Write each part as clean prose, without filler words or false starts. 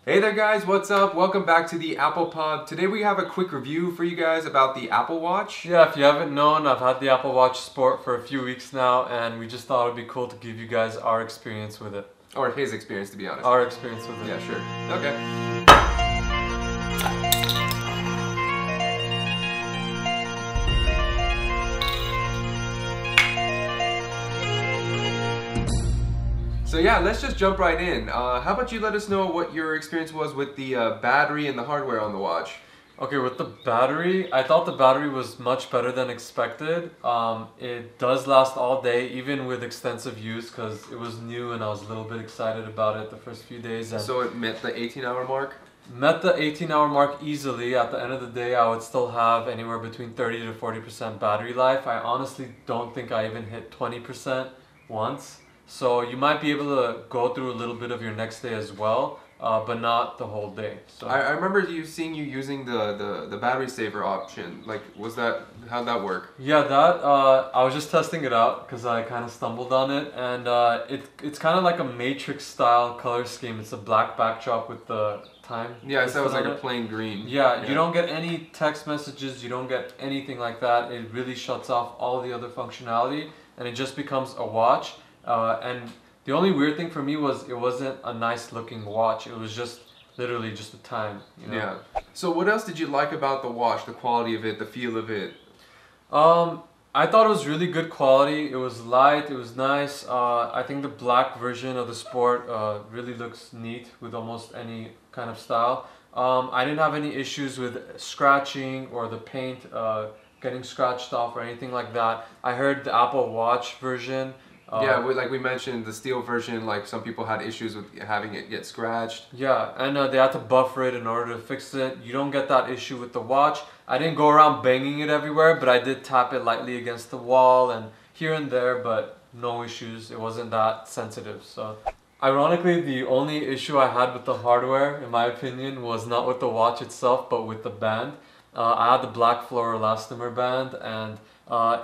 Hey there guys, what's up? Welcome back to the Apple Pod. Today we have a quick review for you guys about the Apple Watch. Yeah, if you haven't known, I've had the Apple Watch Sport for a few weeks now, and we just thought it'd be cool to give you guys our experience with it. Or his experience, to be honest. Our experience with it. Yeah, sure. Okay. So yeah, let's just jump right in. How about you let us know what your experience was with the battery and the hardware on the watch? Okay, with the battery, I thought the battery was much better than expected. It does last all day, even with extensive use, because it was new and I was a little bit excited about it the first few days. And So it met the 18-hour mark? met the 18-hour mark easily. At the end of the day, I would still have anywhere between 30 to 40% battery life. I honestly don't think I even hit 20% once. So you might be able to go through a little bit of your next day as well, but not the whole day. So I remember seeing you using the battery saver option. Like, how'd that work? yeah, I was just testing it out because I kind of stumbled on it, and it's kind of like a matrix style color scheme. It's a black backdrop with the time. Yeah, so it was like a it. plain green. Yeah, you don't get any text messages, you don't get anything like that. It really shuts off all the other functionality, and it just becomes a watch. And the only weird thing for me was it wasn't a nice looking watch. It was just literally just a time, you know? Yeah. So what else did you like about the watch? The quality of it, the feel of it? I thought it was really good quality. It was light, it was nice. I think the black version of the Sport really looks neat with almost any kind of style. I didn't have any issues with scratching or the paint getting scratched off or anything like that. I heard the Apple Watch version. Yeah, like we mentioned, the steel version, like some people had issues with having it get scratched. Yeah, and they had to buffer it in order to fix it. You don't get that issue with the watch. I didn't go around banging it everywhere, but I did tap it lightly against the wall and here and there, but no issues. It wasn't that sensitive. So, ironically, the only issue I had with the hardware, in my opinion, was not with the watch itself, but with the band. I had the black fluoroelastomer band, and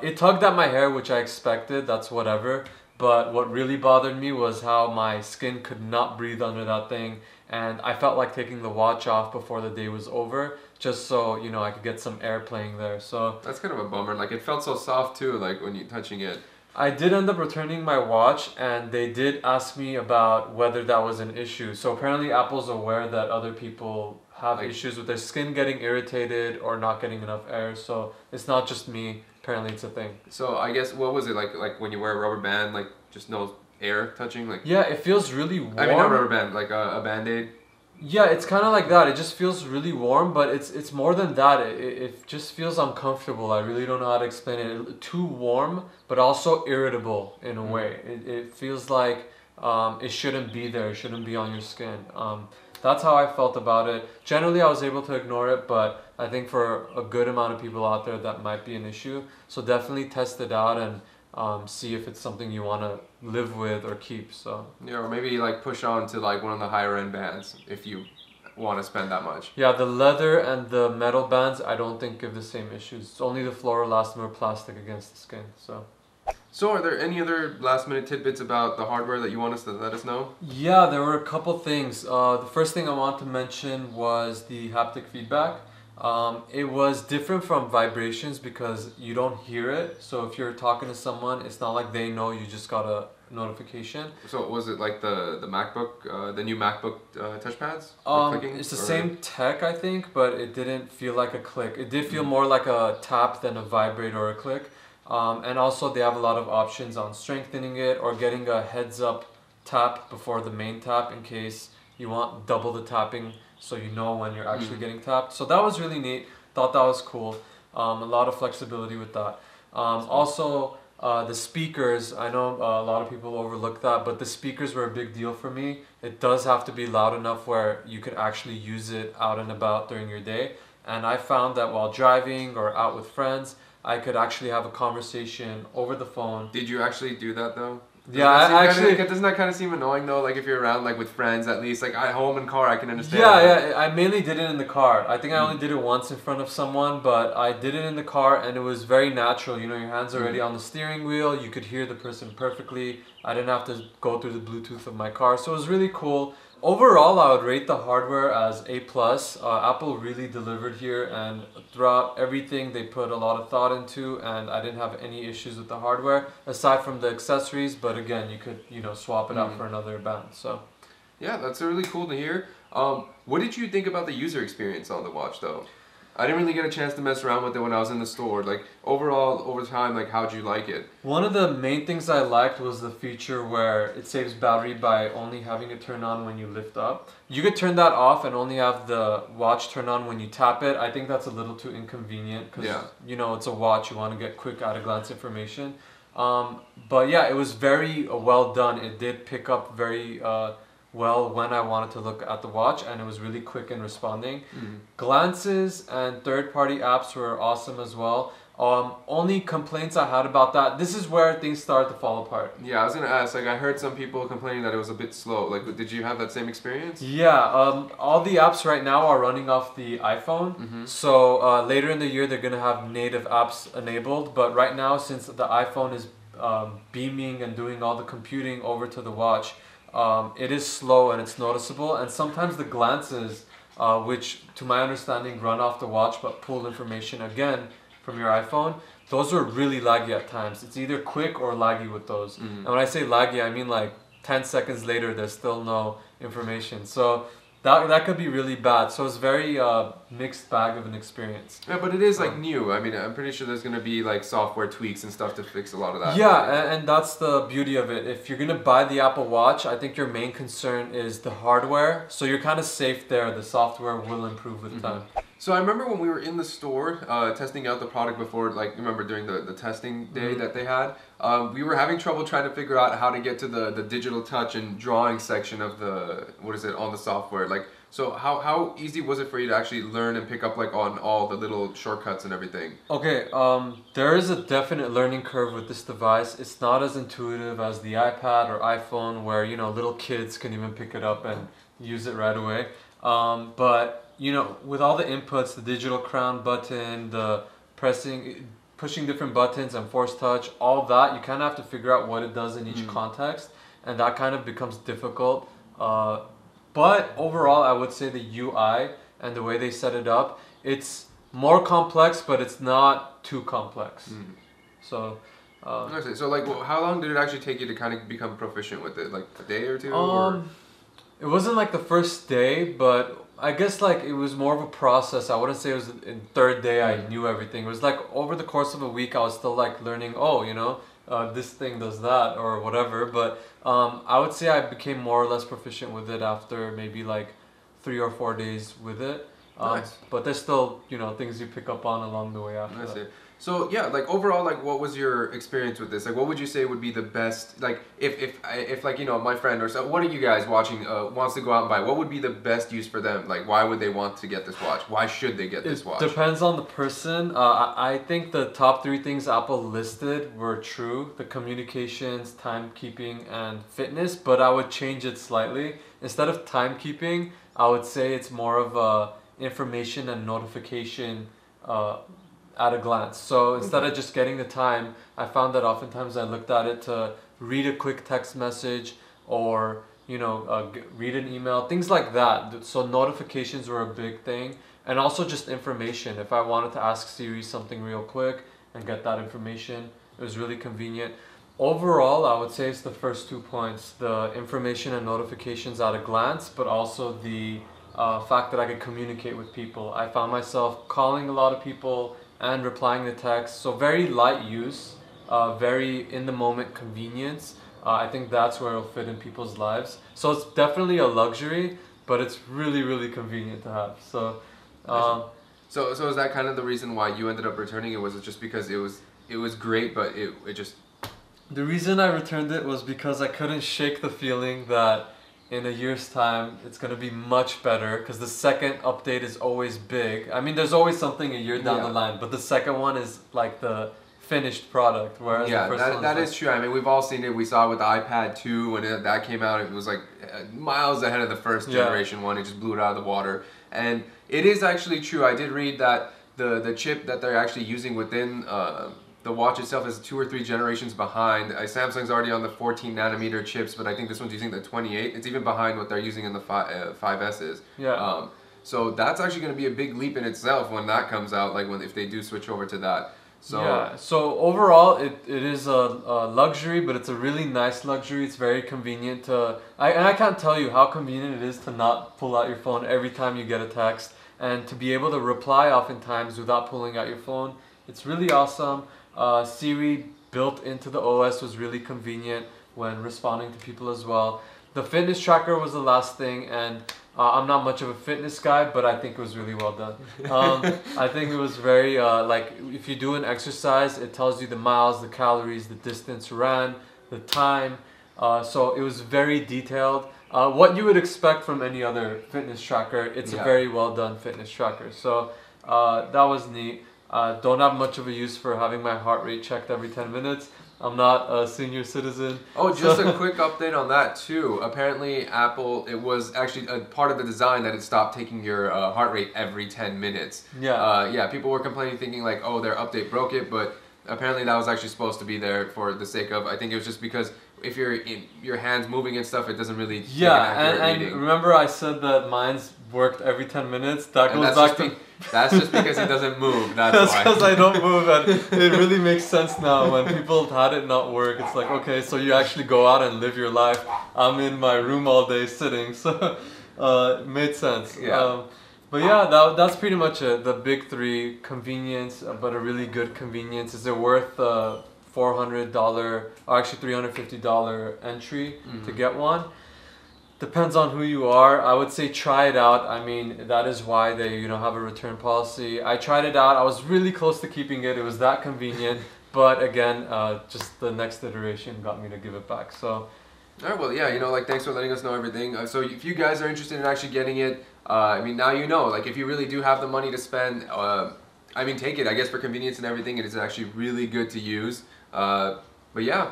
it tugged at my hair, which I expected. That's whatever. But what really bothered me was how my skin could not breathe under that thing, and I felt like taking the watch off before the day was over, just so, you know, I could get some air playing there. So That's kind of a bummer. Like, it felt so soft too, like when you're touching it. I did end up returning my watch, and they did ask me about whether that was an issue. So apparently Apple's aware that other people have issues with their skin getting irritated or not getting enough air, so it's not just me. Apparently it's a thing. So I guess, what was it like when you wear a rubber band, like just no air touching? Like, Yeah, it feels really warm. I mean, not rubber band, like a Band-Aid. Yeah, it's kind of like that. It just feels really warm, but it's more than that. It just feels uncomfortable. I really don't know how to explain it. Too warm, but also irritable in a way. It feels like it shouldn't be there. It shouldn't be on your skin. That's how I felt about it. Generally, I was able to ignore it, but I think for a good amount of people out there, that might be an issue. So definitely test it out and see if it's something you want to live with or keep. So Yeah, or maybe like push on to like one of the higher end bands if you want to spend that much. yeah, the leather and the metal bands I don't think give the same issues. It's only the fluoroelastomer plastic against the skin. So are there any other last minute tidbits about the hardware that you want us to let us know? Yeah, there were a couple things. The first thing I want to mention was the haptic feedback. It was different from vibrations because you don't hear it. So if you're talking to someone, it's not like they know you just got a notification. So was it like the MacBook, the new MacBook touchpads? It's the same tech, I think, but it didn't feel like a click. It did feel more like a tap than a vibrate or a click. And also they have a lot of options on strengthening it or getting a heads up tap before the main tap in case you want double the tapping so you know when you're actually getting tapped. So that was really neat. Thought that was cool. A lot of flexibility with that. Also, the speakers, I know a lot of people overlook that, but the speakers were a big deal for me. It does have to be loud enough where you could actually use it out and about during your day. And I found that while driving or out with friends, I could actually have a conversation over the phone. Did you actually do that though? Doesn't that kind of seem annoying though? Like if you're around like with friends at least, like at home and car, I can understand. Yeah, I mainly did it in the car. I think I only did it once in front of someone, but I did it in the car and it was very natural. You know, your hands are already on the steering wheel. You could hear the person perfectly. I didn't have to go through the Bluetooth of my car, so it was really cool. Overall, I would rate the hardware as A+. Apple really delivered here, and throughout everything they put a lot of thought into, and I didn't have any issues with the hardware aside from the accessories. But again, you could swap it out for another band. So yeah, that's really cool to hear. What did you think about the user experience on the watch though? I didn't really get a chance to mess around with it when I was in the store. Like overall, over time, like how'd you like it? one of the main things I liked was the feature where it saves battery by only having it turn on when you lift up. You could turn that off and only have the watch turn on when you tap it. I think that's a little too inconvenient because it's a watch. You want to get quick at-a-glance information. But yeah, it was very well done. It did pick up very well when I wanted to look at the watch, and it was really quick in responding. Glances and third-party apps were awesome as well. Only complaints I had about that, this is where things start to fall apart. Yeah, I was gonna ask, like I heard some people complaining that it was a bit slow. Like, did you have that same experience? Yeah, all the apps right now are running off the iPhone. So later in the year they're gonna have native apps enabled, but right now, since the iPhone is beaming and doing all the computing over to the watch, it is slow and it's noticeable. And sometimes the glances, which to my understanding run off the watch but pull information again from your iPhone, those are really laggy at times. It's either quick or laggy with those. And when I say laggy, I mean like 10 seconds later there's still no information. So that could be really bad. So it's very mixed bag of an experience. Yeah, but it is like new. I mean, I'm pretty sure there's gonna be like software tweaks and stuff to fix a lot of that. Yeah, and that's the beauty of it. If you're gonna buy the Apple Watch, I think your main concern is the hardware. So you're kind of safe there. The software will improve with time. So I remember when we were in the store testing out the product before, like remember during the testing day that they had, we were having trouble trying to figure out how to get to the digital touch and drawing section of the, on the software. Like, so how easy was it for you to actually learn and pick up like on all the little shortcuts and everything? Okay, there is a definite learning curve with this device. It's not as intuitive as the iPad or iPhone where, little kids can even pick it up and use it right away. But with all the inputs, the digital crown button, the pushing different buttons and force touch, all that, you kind of have to figure out what it does in each context, and that kind of becomes difficult. But overall, I would say the UI and the way they set it up, it's more complex, but it's not too complex. So, so like, how long did it actually take you to kind of become proficient with it? Like a day or two? Or? It wasn't like the first day, but I guess like it was more of a process. I wouldn't say it was in third day I knew everything. It was like over the course of a week I was still like learning, this thing does that or whatever. But I would say I became more or less proficient with it after maybe like 3 or 4 days with it. Nice. But there's still, things you pick up on along the way after that. So yeah, like overall, like what was your experience with this? Like what would you say would be the best, like if like, my friend or so, what are you guys watching, wants to go out and buy, what would be the best use for them? Like why would they want to get this watch? Why should they get this watch? It depends on the person. I think the top 3 things Apple listed were true: the communications, timekeeping, and fitness, but I would change it slightly. Instead of timekeeping, I would say it's more of a information and notification at a glance. So instead of just getting the time, I found that oftentimes I looked at it to read a quick text message or read an email, things like that. So notifications were a big thing, and also just information. If I wanted to ask Siri something real quick and get that information, it was really convenient. Overall, I would say it's the first 2 points: the information and notifications at a glance, but also the fact that I could communicate with people. I found myself calling a lot of people and replying to text. So very light use, very in the moment convenience. I think that's where it'll fit in people's lives. So it's definitely a luxury, but it's really, really convenient to have. So so is that kind of the reason why you ended up returning it? Was it just because it was great, but it just... The reason I returned it was because I couldn't shake the feeling that in a year's time it's going to be much better, because the second update is always big. I mean, there's always something a year down the line, but the second one is like the finished product, whereas the first one that is true. I mean, we've all seen it. We saw it with the iPad 2 when that came out. It was like miles ahead of the first generation one. It just blew it out of the water. And it is actually true. I did read that the chip that they're actually using within the watch itself is 2 or 3 generations behind. Samsung's already on the 14 nanometer chips, but I think this one's using the 28. It's even behind what they're using in the 5S's. Yeah. So that's actually going to be a big leap in itself when that comes out, like if they do switch over to that. So yeah, so overall it is a luxury, but it's a really nice luxury. It's very convenient and I can't tell you how convenient it is to not pull out your phone every time you get a text, and to be able to reply oftentimes without pulling out your phone. It's really awesome. Siri built into the OS was really convenient when responding to people as well. The fitness tracker was the last thing, and I'm not much of a fitness guy, but I think it was really well done. I think it was very, like, if you do an exercise, it tells you the miles, the calories, the distance ran, the time. So it was very detailed. What you would expect from any other fitness tracker, it's a very well done fitness tracker. So that was neat. Don't have much of a use for having my heart rate checked every 10 minutes. I'm not a senior citizen. Oh, just a quick update on that too. Apparently Apple, it was actually a part of the design that it stopped taking your heart rate every 10 minutes. Yeah. People were complaining thinking like, oh, their update broke it, but apparently that was actually supposed to be there for the sake of, I think it was just because if you're in your hands moving and stuff, it doesn't really take an accurate reading. And remember I said that mine's worked every 10 minutes? That goes back to... That's just because he doesn't move, that's why. Because I don't move, and it really makes sense now when people had it not work. It's like, okay, so you actually go out and live your life. I'm in my room all day sitting, so it made sense. Yeah. But yeah, that's pretty much it. The big three: convenience, but a really good convenience. Is it worth $400 or actually $350 entry to get one? Depends on who you are. I would say try it out. I mean, that is why they have a return policy. I tried it out. I was really close to keeping it. It was that convenient. But again, just the next iteration got me to give it back. So. All right, well, yeah, like, thanks for letting us know everything. So if you guys are interested in actually getting it, I mean, now like, if you really do have the money to spend, I mean, take it. I guess for convenience and everything, it is actually really good to use. But yeah.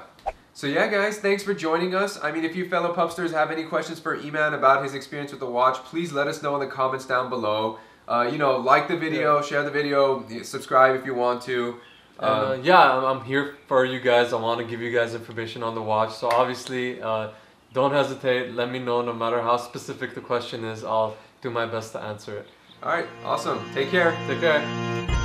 So yeah, guys, thanks for joining us. I mean, if you fellow Pubsters have any questions for Eman about his experience with the watch, please let us know in the comments down below. Like the video, share the video, subscribe if you want to. I'm here for you guys. I want to give you guys information on the watch. So obviously, don't hesitate. Let me know no matter how specific the question is. I'll do my best to answer it. All right, awesome. Take care. Take care.